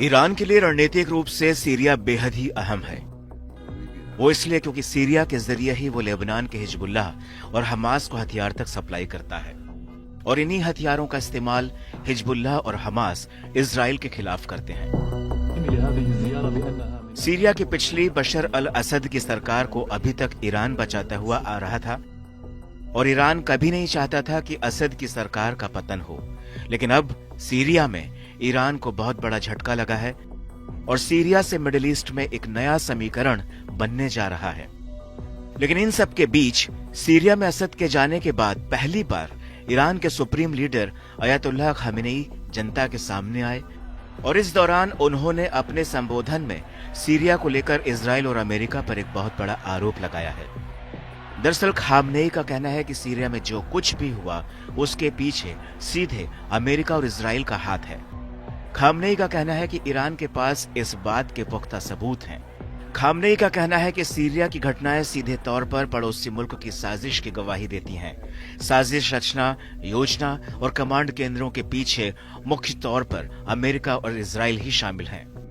Iran के लिए रणनीतिक रूप से सीरिया बेहद ही अहम है। वो इसलिए क्योंकि सीरिया के जरिए ही वो लेबनान के हिजबुल्लाह और हमास को हथियार तक सप्लाई करता है और इन्हीं हथियारों का इस्तेमाल हिजबुल्लाह और हमास इजराइल के खिलाफ करते हैं। सीरिया की पिछली बशर अल असद की सरकार को अभी तक ईरान बचाता हुआ आ रहा था और ईरान कभी नहीं चाहता था कि असद की सरकार का पतन हो, लेकिन अब सीरिया में ईरान को बहुत बड़ा झटका लगा है और सीरिया से मिडिल ईस्ट में एक नया समीकरण बनने जा रहा है। लेकिन इन सब के बीच सीरिया में असद के जाने के बाद पहली बार ईरान के सुप्रीम लीडर अयतुल्लाह खामेनेई जनता के सामने आए और इस दौरान उन्होंने अपने संबोधन में सीरिया को लेकर इजराइल और अमेरिका पर एक बहुत बड़ा आरोप लगाया है। दरअसल खामनेई का कहना है कि सीरिया में जो कुछ भी हुआ उसके पीछे सीधे अमेरिका और इजराइल का हाथ है। खामनेई का कहना है कि ईरान के पास इस बात के पुख्ता सबूत हैं। खामनेई का कहना है कि सीरिया की घटनाएं सीधे तौर पर पड़ोसी मुल्क की साजिश की गवाही देती हैं। साजिश रचना, योजना और कमांड केंद्रों के पीछे मुख्य तौर पर अमेरिका और इजराइल ही शामिल हैं।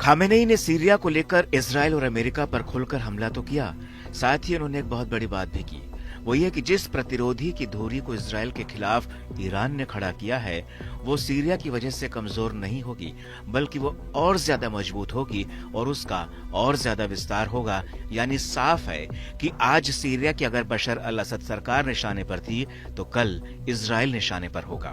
खामेनेई ने सीरिया को लेकर इजराइल और अमेरिका पर खुलकर हमला तो किया, साथ ही उन्होंने एक बहुत बड़ी बात भी की। वो ये कि जिस प्रतिरोधी की धुरी को इजराइल के खिलाफ ईरान ने खड़ा किया है वो सीरिया की वजह से कमजोर नहीं होगी, बल्कि वो और ज्यादा मजबूत होगी और उसका और ज्यादा विस्तार होगा। यानी साफ है कि आज सीरिया की अगर बशर अल असद सरकार निशाने पर थी तो कल इजराइल निशाने पर होगा।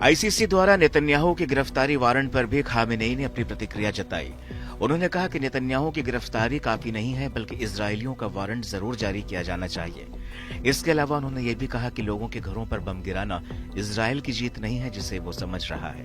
आईसीसी द्वारा नेतन्याहू की गिरफ्तारी वारंट पर भी खामेनेई ने अपनी प्रतिक्रिया जताई। उन्होंने कहा कि नेतन्याहू की गिरफ्तारी काफी नहीं है, बल्कि इजरायलियों का वारंट जरूर जारी किया जाना चाहिए। इसके अलावा उन्होंने ये भी कहा कि लोगों के घरों पर बम गिराना इजराइल की जीत नहीं है, जिसे वो समझ रहा है।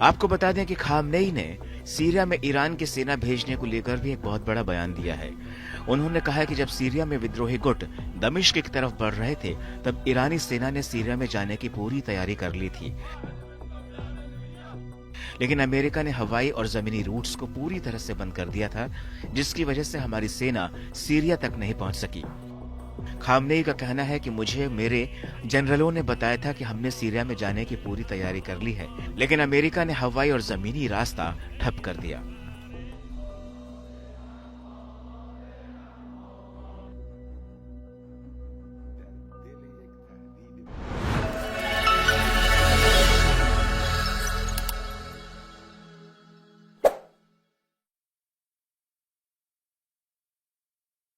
आपको बता दें कि खामनेई ने सीरिया में ईरान की सेना भेजने को लेकर भी एक बहुत बड़ा बयान दिया है। उन्होंने कहा है कि जब सीरिया में विद्रोही गुट दमिश्क की तरफ बढ़ रहे थे तब ईरानी सेना ने सीरिया में जाने की पूरी तैयारी कर ली थी, लेकिन अमेरिका ने हवाई और जमीनी रूट्स को पूरी तरह से बंद कर दिया था, जिसकी वजह से हमारी सेना सीरिया तक नहीं पहुंच सकी। खामनेई का कहना है कि मुझे मेरे जनरलों ने बताया था कि हमने सीरिया में जाने की पूरी तैयारी कर ली है, लेकिन अमेरिका ने हवाई और जमीनी रास्ता ठप कर दिया।